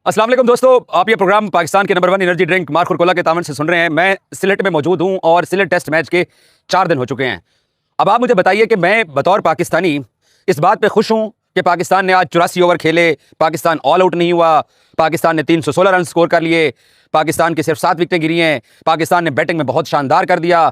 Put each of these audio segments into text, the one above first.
अस्सलाम वालेकुम दोस्तों, आप ये प्रोग्राम पाकिस्तान के number 1 energy drink mark Cola के तावन से सुन रहे हैं। मैं सिलेट में मौजूद हूं और सिलेट टेस्ट मैच के 4 दिन हो चुके हैं। अब आप मुझे बताइए कि मैं बतौर पाकिस्तानी इस बात पे खुश हूं कि पाकिस्तान ने आज 84 ओवर खेले, पाकिस्तान ऑल आउट नहीं हुआ, पाकिस्तान ने 316 रन स्कोर कर लिए, पाकिस्तान की सिर्फ 7 विकेटें गिरी हैं, पाकिस्तान ने बैटिंग में बहुत शानदार कर दिया।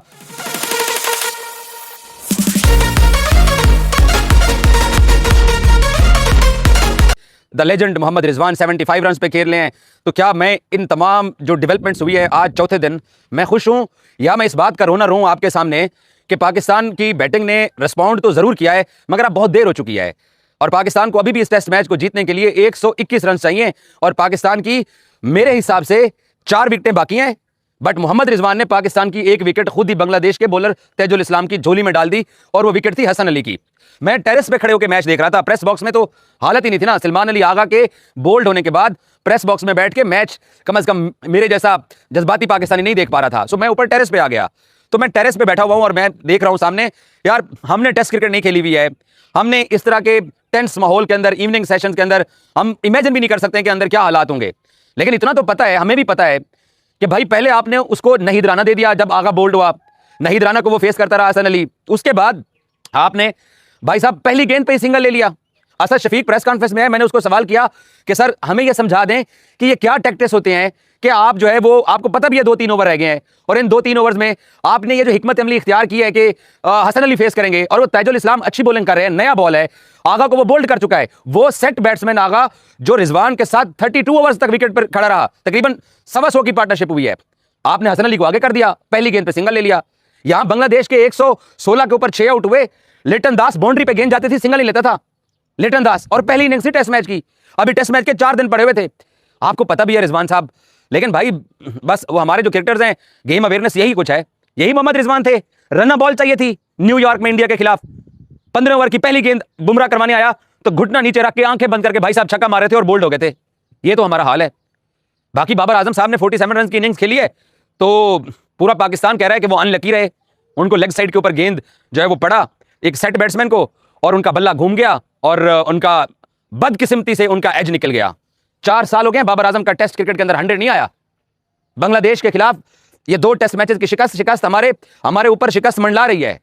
The legend Mohammad Rizwan 75 run पे खेल रहे हैं। तो क्या मैं इन तमाम जो डेवलपमेंट्स हुई है आज चौथे दिन, मैं खुश हूं या मैं इस बात का रोना रहूं आपके सामने कि पाकिस्तान की बैटिंग ने रिस्पॉन्ड तो जरूर किया है मगर अब बहुत देर हो चुकी है और पाकिस्तान को अभी भी इस टेस्ट मैच को जीतने के लिए 121 रन चाहिए और पाकिस्तान की मेरे हिसाब से 4 विकेटें बाकी हैं। बट मोहम्मद रिजवान ने पाकिस्तान की 1 विकेट खुद ही बांग्लादेश के बॉलर तेजुल इस्लाम की झोली में डाल दी और वो विकेट थी हसन अली की। मैं टेरेस पे खड़े होकर मैच देख रहा था, प्रेस बॉक्स में तो हालत ही नहीं थी ना। सलमान अली आगा के बोल्ड होने के बाद प्रेस बॉक्स में बैठ के मैच कम से कम मेरे जैसा जज्बाती पाकिस्तानी नहीं देख पा रहा था। सो मैं ऊपर टेरेस पे आ गया, तो मैं टेरेस पे बैठा हुआ हूं और मैं देख रहा हूं सामने, यार हमने टेस्ट क्रिकेट नहीं खेली हुई है, हमने इस तरह के टेंस माहौल के अंदर, इवनिंग सेशन के अंदर हम इमेजिन भी नहीं कर सकते कि अंदर क्या हालात होंगे। लेकिन इतना तो पता है, हमें भी पता है कि भाई पहले आपने उसको नहीद राना दे दिया जब आगा बोल्ड हुआ, नहीद राना को वो फेस करता रहा हसन अली। उसके बाद आपने भाई साहब पहली गेंद पे ही सिंगल ले लिया। असद शफीक प्रेस कॉन्फ्रेंस में है, मैंने उसको सवाल किया कि सर हमें ये समझा दें कि ये क्या टैक्टिक्स होते हैं कि आप जो है वो, आपको पता भी है 2-3 ओवर रह गए हैं और इन 2-3 ओवर्स में आपने ये जो हिकमत अमली इख्तियार की है कि हसन अली फेस करेंगे और वो तेजुल इस्लाम अच्छी बॉलिंग कर रहे हैं, नया बॉल है, आगा को वो बोल्ड कर चुका है, वो सेट बैट्समैन आगा जो रिजवान के साथ 32 ओवर्स तक विकेट पर खड़ा रहा, तकरीबन 125 की पार्टनरशिप हुई है। आपने हसन अली को आगे कर दिया, पहली गेंद पे सिंगल ले लिया। यहां बांग्लादेश के 116 के ऊपर 6 आउट हुए, लिटन दास बाउंड्री पे गेंद जाती थी सिंगल ही लेता था लिटन दास, और पहली इनिंग्स थी टेस्ट मैच की। अभी टेस्ट मैच के 4 दिन पड़े हुए थे, आपको पता भी है रिजवान साहब। लेकिन भाई बस वो हमारे जो क्रिकेटर्स हैं, गेम अवेयरनेस यही कुछ है, यही मोहम्मद रिजवान थे। रन बॉल चाहिए थी न्यूयॉर्क में इंडिया के खिलाफ, 15 ओवर की पहली गेंद बुमराह करवाने आया तो घुटना नीचे रख के आंखें बंद करके भाई साहब छक्का मारे थे और बोल्ड हो गए थे। ये तो हमारा हाल है। बाकी बाबर आजम साहब ने 47 रन की इनिंग्स खेली है तो पूरा पाकिस्तान कह रहा है कि वो अनलकी रहे, उनको लेग साइड के ऊपर गेंद जो है वो पड़ा एक सेट बैट्समैन को और उनका बल्ला घूम गया और उनका बदकिस्मती से उनका एज निकल गया। 4 साल हो गए बाबर आजम का टेस्ट क्रिकेट के अंदर 100 नहीं आया। बांग्लादेश के खिलाफ ये 2 टेस्ट मैचेस की शिकस्त हमारे ऊपर शिकस्त मंडला रही है।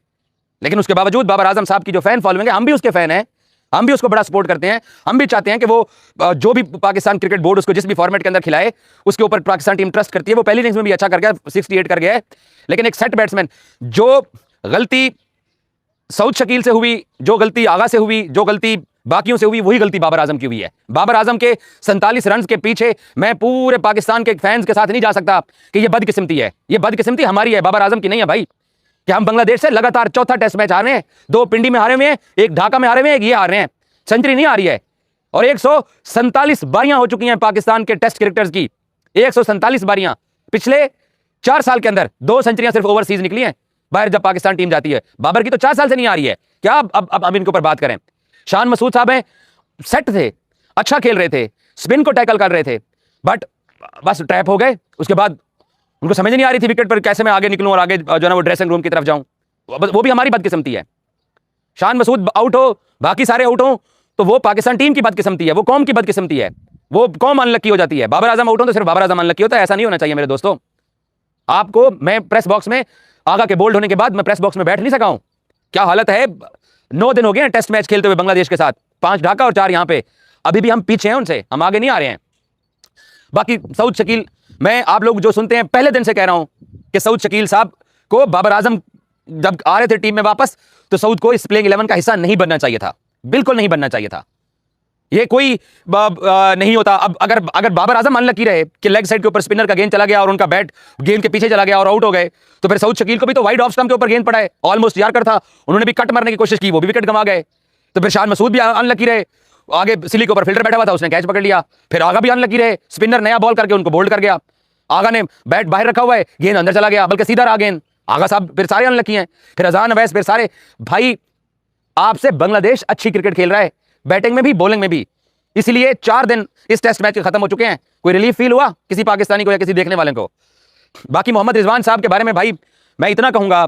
लेकिन उसके बावजूद बाबर आजम साहब की जो फैन फॉलोइंग है, हम भी उसके फैन हैं, हम भी उसको बड़ा सपोर्ट करते हैं। हम भी चाहते हैं कि वो जो भी पाकिस्तान क्रिकेट बोर्ड उसको जिस भी फॉर्मेट के अंदर खिलाए उसके ऊपर पाकिस्तान टीम ट्रस्ट करती है। वो पहली इनिंग्स में भी अच्छा कर गया, 68 कर गया है। लेकिन एक सेट बैट्समैन, जो गलती सऊद शकील से हुई, जो गलती आगा से हुई, जो गलती बाकियों से हुई, वही गलती बाबर आजम की हुई है। बाबर आजम के 47 रन के पीछे मैं पूरे पाकिस्तान के फैंस के साथ नहीं जा सकता कि यह बदकिस्मती है। यह बदकिस्मती हमारी है, बाबर आजम की नहीं है भाई। कि हम बांग्लादेश से लगातार चौथा टेस्ट मैच हारे हैं, 2 पिंडी में हारे हुए हैं, 1 ढाका में हारे हुए हैं, 1 ये हार रहे हैं, सेंचुरी नहीं आ रही है। और 147 बारियां हो चुकी हैं पाकिस्तान के टेस्ट क्रिकेटर्स की, 147 बारियां पिछले 4 साल के अंदर। 2 सेंचुरियां सिर्फ ओवरसीज निकली हैं बाहर जब पाकिस्तान टीम जाती है। बाबर की तो 4 साल से नहीं आ रही है। क्या अब इनके ऊपर बात करें। शान मसूद साहब हैं, सेट थे, अच्छा खेल रहे थे, स्पिन को टैकल कर रहे थे, बट बस ट्रैप हो गए। उसके बाद उनको समझ नहीं आ रही थी विकेट पर कैसे मैं आगे निकलूं और आगे जो है ना वो ड्रेसिंग रूम की तरफ जाऊं। वो भी हमारी बदकिस्मती है। शान मसूद आउट हो, बाकी सारे आउट हो, तो वो पाकिस्तान टीम की बदकिस्मती है, वो कौम की बदकिस्मती है, वो कौम अनलकी हो जाती है। बाबर आजम आउट हो तो सिर्फ बाबर आजम अनलकी होता है, ऐसा नहीं होना चाहिए मेरे दोस्तों। आपको मैं प्रेस बॉक्स में आगा के बोल्ड होने के बाद मैं प्रेस बॉक्स में बैठ नहीं सका हूं। क्या हालत है। 9 दिन हो गए हैं टेस्ट मैच खेलते हुए बांग्लादेश के साथ, 5 ढाका और 4 यहां पे। अभी भी हम पीछे हैं उनसे, हम आगे नहीं आ रहे हैं। बाकी सऊद शकील, मैं आप लोग जो सुनते हैं पहले दिन से कह रहा हूं कि सऊद शकील साहब को बाबर आजम जब आ रहे थे टीम में वापस तो सऊद को इस प्लेइंग 11 का हिस्सा नहीं बनना चाहिए था, बिल्कुल नहीं बनना चाहिए था। ये कोई नहीं होता। अब अगर बाबर आजम अनलकी रहे कि लेग साइड के ऊपर स्पिनर का गेंद चला गया और उनका बैट गेंद के पीछे चला गया और आउट हो गए, तो फिर सऊद शकील को भी तो वाइड ऑफ स्टंप के ऊपर गेंद पड़ा है, ऑलमोस्ट यार्कर था, उन्होंने भी कट मारने की कोशिश की, वो भी विकेट गंवा गए। तो फिर शान मसूद भी अनलकी रहे, आगे सिली के ऊपर फिल्डर बैठा हुआ था, उसने कैच पकड़ लिया। फिर आगा भी अनलकी रहे, स्पिनर नया बॉल करके उनको बोल्ड कर गया। आगा ने बैट बाहर रखा हुआ है, गेंद अंदर चला गया, बल्कि सीधा रहा गेंद। आगा साहब फिर सारे अनलकी हैं, फिर अजान अवैस, फिर सारे। भाई आपसे बांग्लादेश अच्छी क्रिकेट खेल रहा है, बैटिंग में भी बॉलिंग में भी। इसलिए 4 दिन इस टेस्ट मैच के खत्म हो चुके हैं। कोई रिलीफ फील हुआ किसी पाकिस्तानी को या किसी देखने वाले को। बाकी मोहम्मद रिजवान साहब के बारे में भाई मैं इतना कहूंगा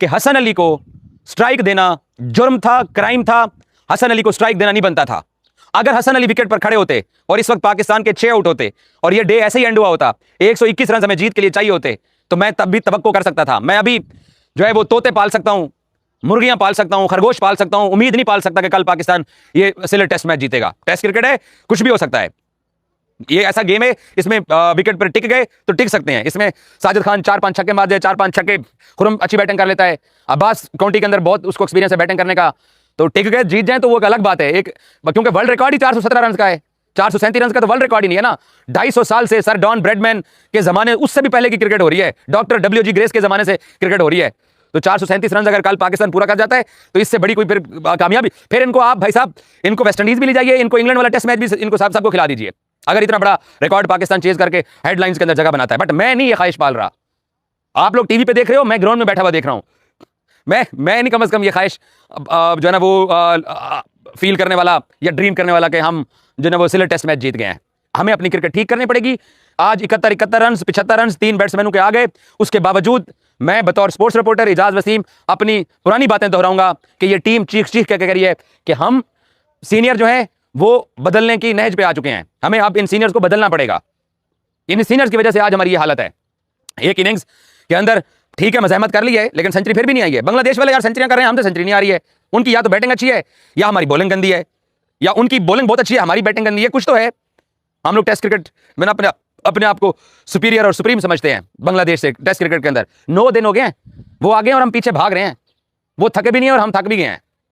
कि हसन अली को स्ट्राइक देना जुर्म था, क्राइम था। हसन अली को स्ट्राइक देना नहीं बनता था। अगर हसन अली विकेट पर खड़े होते और इस वक्त पाकिस्तान के 6 आउट होते और ये डे ऐसे ही एंड हुआ होता, 121 रन हमें जीत के लिए चाहिए होते, तो मैं तब भी तवक्को कर सकता था। मैं अभी जो है वो तोते पाल सकता हूं, मुर्गियां पाल सकता हूं, खरगोश पाल सकता हूं, उम्मीद नहीं पाल सकता कि कल पाकिस्तान ये सिले टेस्ट मैच जीतेगा। टेस्ट क्रिकेट है, कुछ भी हो सकता है। ये ऐसा गेम है, इसमें विकेट पर टिक गए तो टिक सकते हैं। इसमें साजिद खान 4-5 छक्के मार दे, 4-5 छक्के, खुरम अच्छी बैटिंग कर लेता है, अब्बास काउंटी के अंदर बहुत उसको एक्सपीरियंस है बैटिंग करने का, तो टिक गए जीत जाए तो वो एक अलग बात है। एक क्योंकि वर्ल्ड रिकॉर्ड ही 417 रन का है, 437 रन का तो वर्ल्ड रिकॉर्ड ही नहीं है ना। 250 साल से सर डॉन ब्रैडमैन के जमाने, उससे भी पहले की क्रिकेट हो रही है, डॉक्टर WG ग्रेस के जमाने से क्रिकेट हो रही है। तो 437 रन अगर कल पाकिस्तान पूरा कर जाता है तो इससे बड़ी कोई फिर कामयाबी, फिर इनको आप भाई साहब, इनको वेस्ट इंडीज भी ले जाइए, इनको इंग्लैंड वाला टेस्ट मैच भी इनको सबको खिला दीजिए, अगर इतना बड़ा रिकॉर्ड पाकिस्तान चेज करके हेडलाइंस के अंदर जगह बनाता है। बट मैं नहीं ये ख्वाहिश पाल रहा। आप लोग टीवी पे देख रहे हो, मैं ग्राउंड में बैठा हुआ देख रहा हूं। मैं नहीं कम से कम ये ख्वाहिश जो है ना वो फील करने वाला या ड्रीम करने वाला कि हम जो है वो सिले टेस्ट मैच जीत गए हैं। हमें अपनी क्रिकेट ठीक करनी पड़ेगी। आज 71 रन, 75 रन 3 बैट्समैनों के आ गए। उसके बावजूद मैं बतौर स्पोर्ट्स रिपोर्टर इजाज वसीम अपनी पुरानी बातें दोहराऊंगा कि ये टीम चीख चीख के कह रही है कि हम सीनियर जो है वो बदलने की नहज पे आ चुके हैं, हमें अब इन सीनियर्स को बदलना पड़ेगा। इन सीनियर्स की वजह से आज हमारी ये हालत है। एक इनिंग्स के अंदर ठीक है मजहमत कर ली है, लेकिन सेंचुरी फिर भी नहीं आई है। बांग्लादेश वाले यार सेंचुरियां कर रहे हैं, हमसे सेंचुरी नहीं आ रही है। उनकी या तो बैटिंग अच्छी है या हमारी बॉलिंग गंदी है, या उनकी बॉलिंग बहुत अच्छी है, हमारी बैटिंग गंदी है, कुछ तो है। हम लोग टेस्ट क्रिकेट में अपने आप को सुपीरियर और सुप्रीम समझते हैं बांग्लादेश से टेस्ट क्रिकेट के अंदर। 9 दिन हो गए हैं वो आगे और हम पीछे भाग रहे हैं। वो थके भी नहीं है और हम थक भी गए हैं।